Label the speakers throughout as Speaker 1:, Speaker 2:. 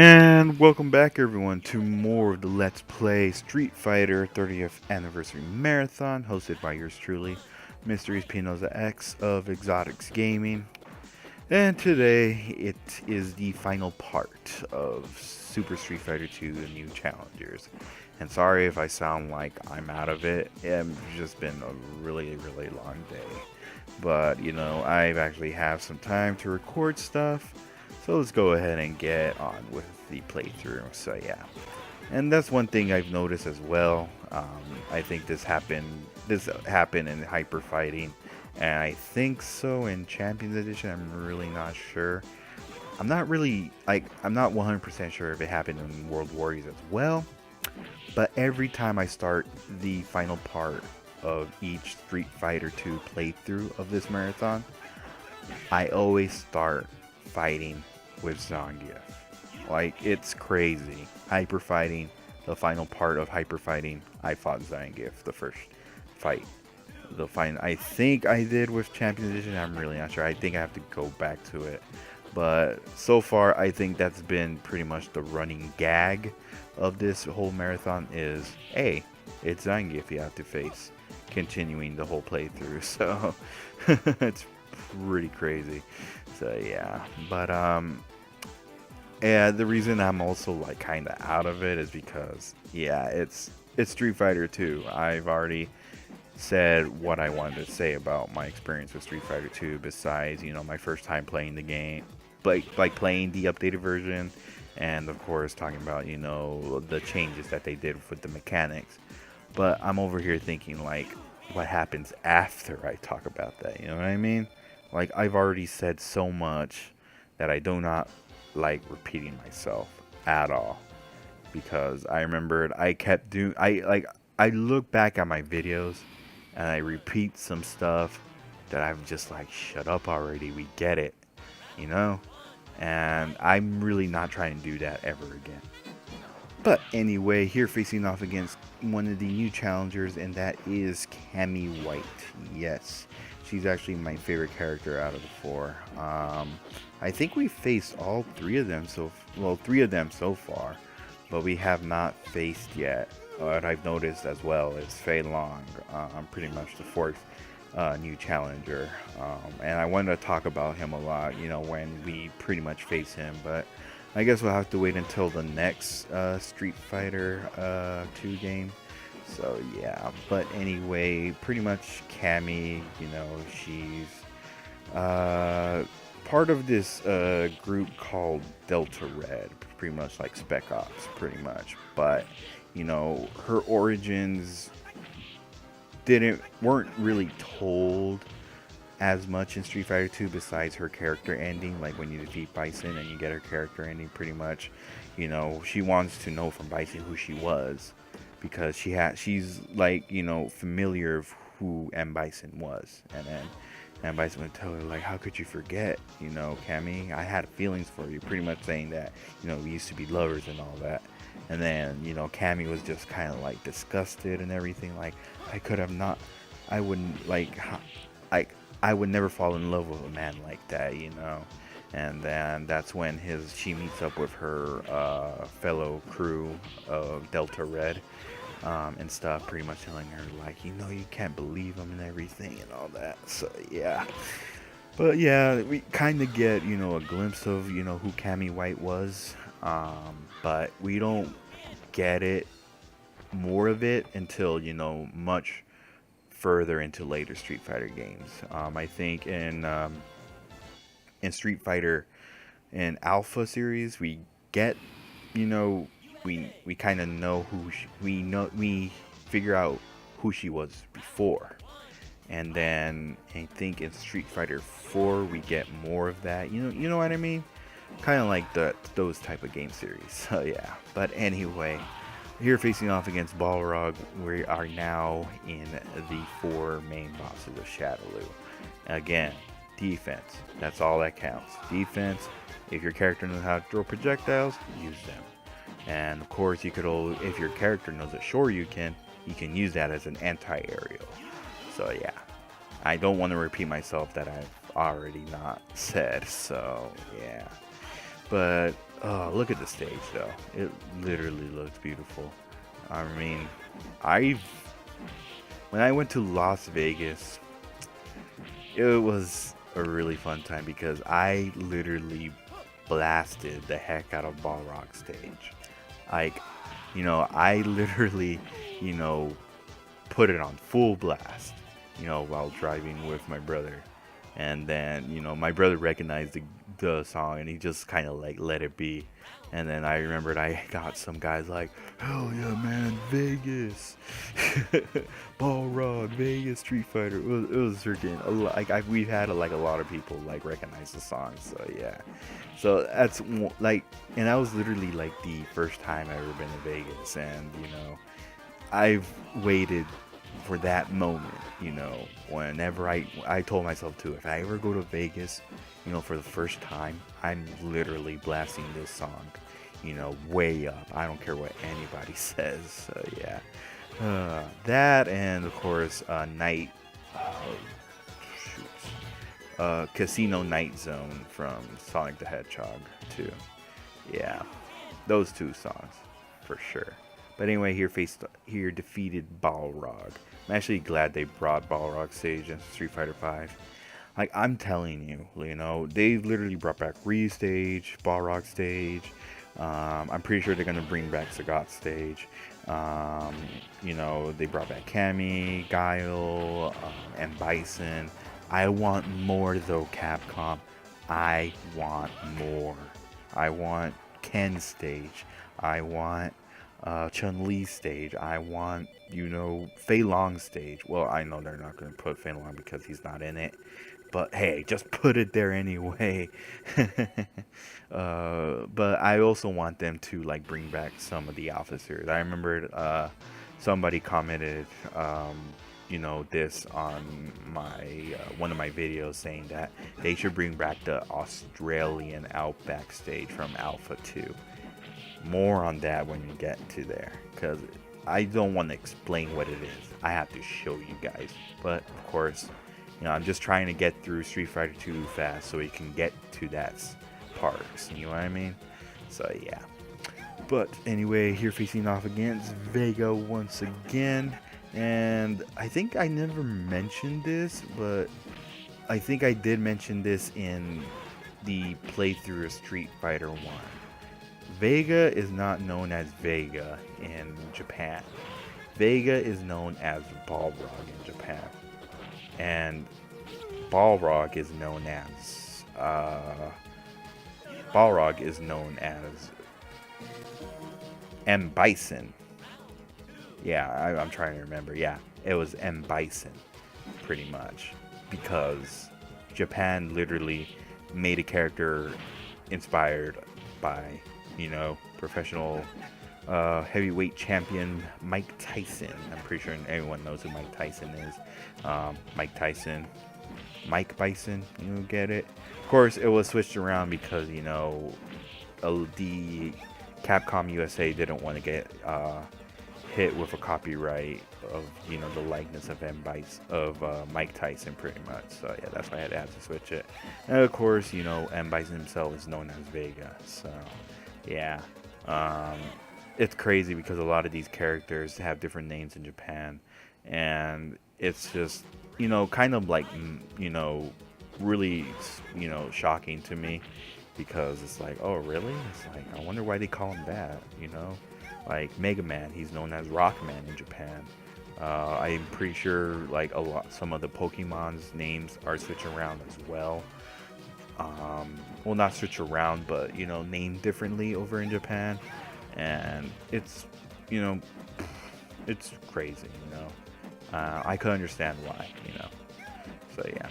Speaker 1: And welcome back everyone to more of the Let's Play Street Fighter 30th Anniversary Marathon, hosted by yours truly, MrESPNozaX of ExoticzGaming. And today it is the final part of Super Street Fighter 2, the new challengers. And sorry if I sound like I'm out of it, it's just been a really long day. But, I actually have some time to record stuff. So let's go ahead and get on with the playthrough. So yeah, and that's one thing I've noticed as well. I think this happened in hyper fighting, and I think so in Champions Edition. I'm really not sure. I'm not 100% sure if it happened in World Warriors as well. But every time I start the final part of each Street Fighter 2 playthrough of this marathon, I always start fighting with Zangief. Like, it's crazy. Hyper fighting, the final part of hyper fighting, I fought Zangief the first fight. I think I did with Champions Edition. I'm really not sure. I think I have to go back to it. But so far, I think that's been pretty much the running gag of this whole marathon is, hey, it's Zangief you have to face, continuing the whole playthrough. So it's pretty crazy. So yeah, but yeah, the reason I'm also like kind of out of it is because yeah, it's Street Fighter 2. I've already said what I wanted to say about my experience with Street Fighter 2. Besides, my first time playing the game, like playing the updated version, and of course talking about the changes that they did with the mechanics. But I'm over here thinking like, what happens after I talk about that? You know what I mean? Like, I've already said so much that I do not like repeating myself at all, because I remembered I kept doing I look back at my videos and I repeat some stuff that I'm just like, shut up already, we get it, and I'm really not trying to do that ever again. But anyway, here facing off against one of the new challengers, and that is Cammy White. Yes, she's actually my favorite character out of the four. I think we faced all three of them three of them so far, but we have not faced yet. What I've noticed as well is Fei Long. Pretty much the fourth new challenger, and I wanted to talk about him a lot, when we pretty much face him, but I guess we'll have to wait until the next Street Fighter 2 game. So yeah, but anyway, pretty much Cammy, she's part of this group called Delta Red, pretty much like Spec Ops, pretty much. But her origins weren't really told as much in Street Fighter 2, besides her character ending. Like when you defeat Bison and you get her character ending, pretty much, she wants to know from Bison who she was, because she's like, familiar of who M. Bison was. And then M. Bison would tell her like, how could you forget, Cammy, I had feelings for you, pretty much saying that, we used to be lovers and all that. And then, Cammy was just kind of like disgusted and everything, like, I wouldn't I would never fall in love with a man like that, And then that's when she meets up with her fellow crew of Delta Red, and stuff, pretty much telling her like, you can't believe him and everything and all that. So yeah, but yeah, we kind of get a glimpse of who Cammy White was, but we don't get more of it until much further into later Street Fighter games. I think in Street Fighter in Alpha series, we get we kind of know we figure out who she was before, and then I think in Street Fighter 4 we get more of that. You know what I mean? Kind of like those type of game series. So yeah. But anyway, here facing off against Balrog, we are now in the four main bosses of Shadaloo. Again, defense. That's all that counts. Defense. If your character knows how to throw projectiles, use them. And of course, if your character knows a shoryuken, you can use that as an anti-aerial. So yeah, I don't want to repeat myself that I've already not said. So yeah. But Oh, look at the stage though. It literally looks beautiful. I mean, I've when I went to Las Vegas, it was a really fun time because I literally blasted the heck out of Balrog stage. Like, I literally, you know, put it on full blast, while driving with my brother. And then, my brother recognized the song and he just kind of like let it be. And then I remembered I got some guys like, hell yeah, man, Vegas, Balrog, Vegas, Street Fighter. It was freaking, we've had like a lot of people like recognize the song. So yeah, so that's like, and that was literally like the first time I ever been to Vegas, and I've waited for that moment, whenever I told myself too, if I ever go to Vegas, for the first time, I'm literally blasting this song, way up. I don't care what anybody says. So yeah, that, and of course, night, Casino Night Zone from Sonic the Hedgehog 2. Yeah, those two songs for sure. But anyway, here defeated Balrog. I'm actually glad they brought Balrog stage in Street Fighter V. Like, I'm telling you, they literally brought back Ryu stage, Balrog stage. I'm pretty sure they're gonna bring back Sagat stage. They brought back Cammy, Guile, and Bison. I want more though, Capcom. I want more. I want Ken stage. I want Chun-Li stage. I want, Fei Long stage. Well, I know they're not going to put Fei Long because he's not in it. But hey, just put it there anyway. But I also want them to like bring back some of the officers. I remember somebody commented, this on my one of my videos, saying that they should bring back the Australian Outback stage from Alpha 2. More on that when we get to there, because I don't want to explain what it is. I have to show you guys. But of course, I'm just trying to get through Street Fighter 2 fast so we can get to that part. You know what I mean? So yeah. But anyway, here facing off against Vega once again. And I think I never mentioned this, but I think I did mention this in the playthrough of Street Fighter 1. Vega is not known as Vega in Japan. Vega is known as Balrog in Japan. And Balrog is known as M. Bison. Yeah, I'm trying to remember. Yeah, it was M. Bison, pretty much, because Japan literally made a character inspired by, professional heavyweight champion Mike Tyson. I'm pretty sure everyone knows who Mike Tyson is. Mike Bison, get it? Of course, it was switched around because, the Capcom USA didn't want to get hit with a copyright of, the likeness of Mike Tyson, pretty much. So yeah, that's why I had to switch it. And of course, M. Bison himself is known as Vega. So yeah, it's crazy because a lot of these characters have different names in Japan, and it's just, kind of like, really, shocking to me, because it's like, oh really? It's like, I wonder why they call him that, Like Mega Man, he's known as Rockman in Japan. I'm pretty sure like some of the Pokemon's names are switched around as well. Well, not switch around, but named differently over in Japan, and it's it's crazy. I could understand why. So yeah.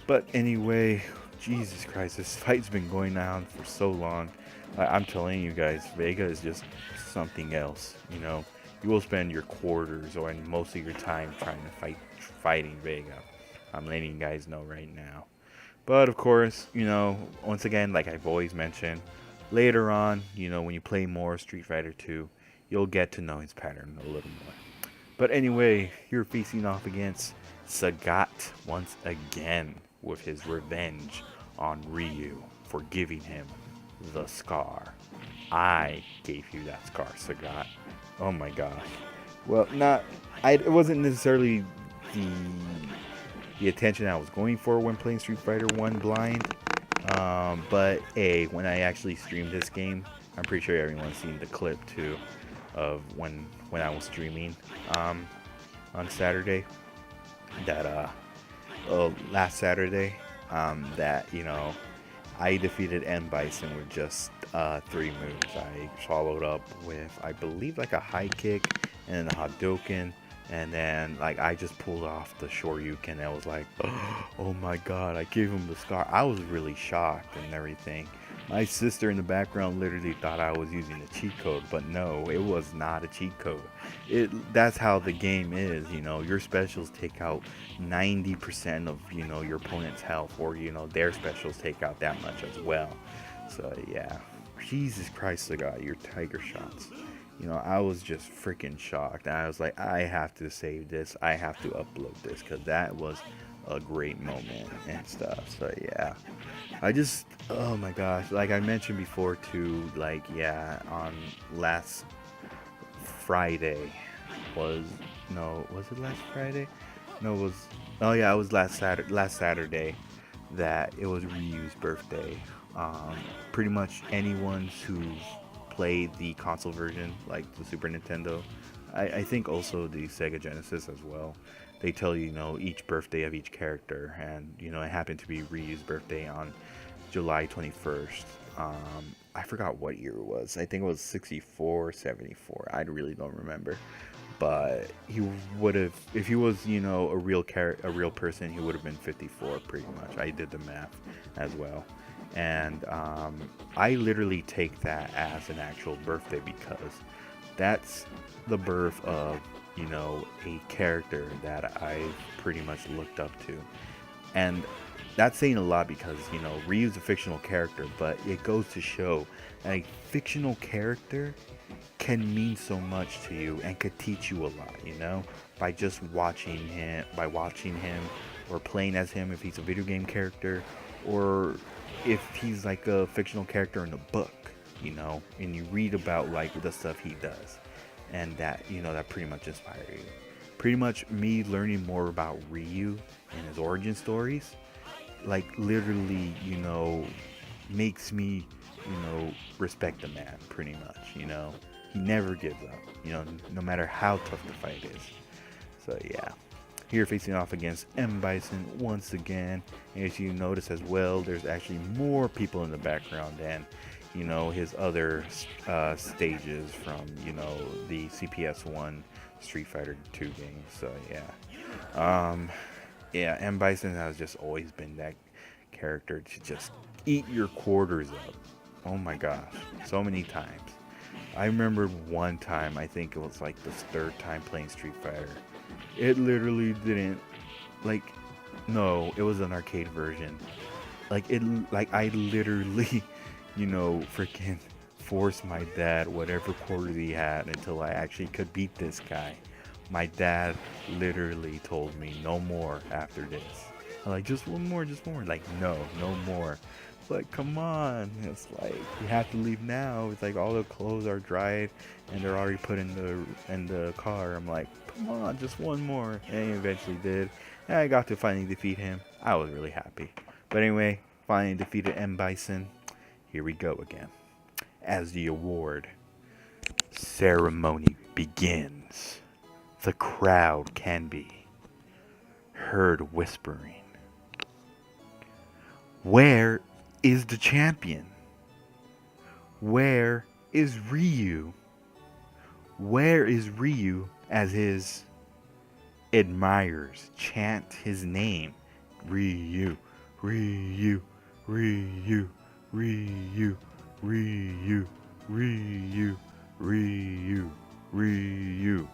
Speaker 1: But anyway, Jesus Christ, this fight's been going on for so long. I'm telling you guys, Vega is just something else. You will spend your quarters or most of your time trying to fighting Vega. I'm letting you guys know right now. But of course, once again, like I've always mentioned, later on, when you play more Street Fighter 2, you'll get to know his pattern a little more. But anyway, you're facing off against Sagat once again with his revenge on Ryu for giving him the scar. I gave you that scar, Sagat. Oh my gosh. Well, it wasn't necessarily the attention I was going for when playing Street Fighter 1 blind. But when I actually streamed this game, I'm pretty sure everyone's seen the clip too of when I was streaming on Saturday. That last Saturday, that I defeated Bison with just 3 moves. I followed up with, I believe, like a high kick and then a hadouken, and then like I just pulled off the shoryuken. And I was like, oh my god, I gave him the scar. I was really shocked and everything. My sister in the background literally thought I was using a cheat code, but no, it was not a cheat code. That's how the game is. Your specials take out 90% of your opponent's health, or their specials take out that much as well. So yeah, Jesus Christ, Sagat, your tiger shots. I was just freaking shocked. I was like, I have to save this. I have to upload this, because that was a great moment and stuff. So yeah, oh my gosh, like I mentioned before too, like, yeah, on last Friday was it last Friday? No, it was last Saturday that it was Ryu's birthday. Pretty much anyone who's played the console version, like the Super Nintendo, I think also the Sega Genesis as well, they tell each birthday of each character, and it happened to be Ryu's birthday on July 21st. I forgot what year it was. I think it was 64, 74. I really don't remember. But he would have, if he was, a real person, he would have been 54 pretty much. I did the math as well. And I literally take that as an actual birthday, because that's the birth of, a character that I've pretty much looked up to. And that's saying a lot, because, Ryu's a fictional character, but it goes to show that a fictional character can mean so much to you and could teach you a lot, by just watching him, or playing as him if he's a video game character, or if he's like a fictional character in a book, and you read about like the stuff he does, and that, that pretty much inspired you. Pretty much me learning more about Ryu and his origin stories, like literally, makes me, respect the man pretty much, He never gives up, no matter how tough the fight is. So yeah, here facing off against Bison once again. And as you notice as well, there's actually more people in the background than, his other stages from, the CPS1 Street Fighter 2 game. So yeah, yeah, Bison has just always been that character to just eat your quarters up. Oh my gosh, so many times. I remember one time, I think it was like the 3rd time playing Street Fighter. It literally didn't, like, no, it was an arcade version. I literally, freaking forced my dad, whatever quarters he had, until I actually could beat this guy. My dad literally told me, no more after this. I'm like, just one more. Like, no more. It's like, come on. It's like, you have to leave now. It's like all the clothes are dried and they're already put in the car. I'm like, come on, just one more. And he eventually did. And I got to finally defeat him. I was really happy. But anyway, finally defeated Bison. Here we go again. As the award ceremony begins, the crowd can be heard whispering, "Where is the champion? Where is Ryu? Where is Ryu?" as his admirers chant his name. Ryu, Ryu, Ryu, Ryu, Ryu, Ryu, Ryu, Ryu.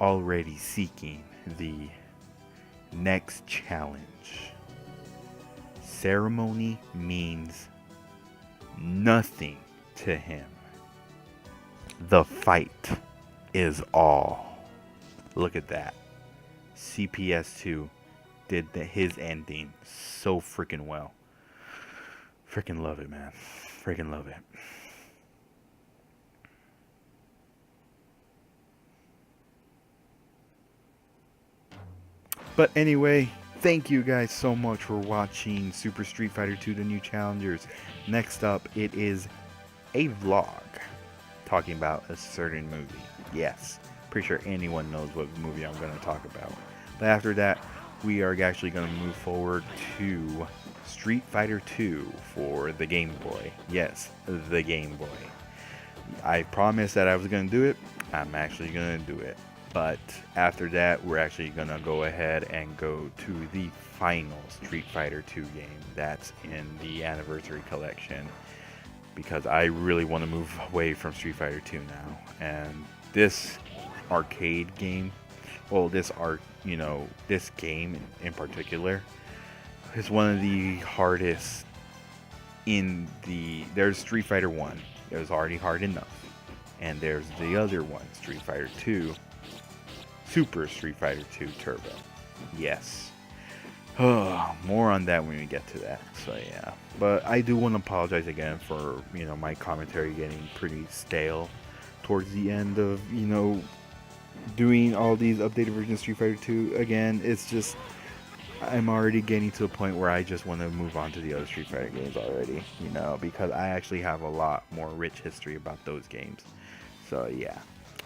Speaker 1: Already seeking the next challenge. Ceremony means nothing to him. The fight is all. Look at that. CPS2 did his ending so freaking well. Freaking love it, man. Freaking love it. But anyway, thank you guys so much for watching Super Street Fighter 2 The New Challengers. Next up, it is a vlog talking about a certain movie. Yes, pretty sure anyone knows what movie I'm going to talk about. But after that, we are actually going to move forward to Street Fighter 2 for the Game Boy. Yes, the Game Boy. I promised that I was going to do it. I'm actually going to do it. But after that, we're actually going to go ahead and go to the final Street Fighter 2 game that's in the Anniversary Collection. Because I really want to move away from Street Fighter 2 now. And this arcade game, well, this game in particular, is one of the hardest in the... There's Street Fighter 1. It was already hard enough. And there's the other one, Street Fighter 2. Super Street Fighter 2 Turbo. Yes. More on that when we get to that. So yeah. But I do want to apologize again for, my commentary getting pretty stale towards the end of, doing all these updated versions of Street Fighter 2. Again, it's just, I'm already getting to a point where I just want to move on to the other Street Fighter games already, because I actually have a lot more rich history about those games. So yeah.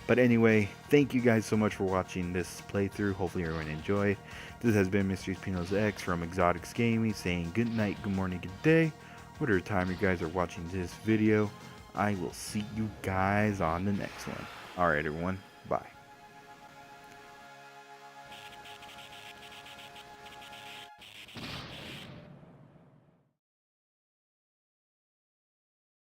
Speaker 1: But anyway, thank you guys so much for watching this playthrough. Hopefully everyone enjoyed. This has been MrESPNozaX from ExoticzGaming saying good night, good morning, good day. Whatever time you guys are watching this video, I will see you guys on the next one. Alright everyone, bye.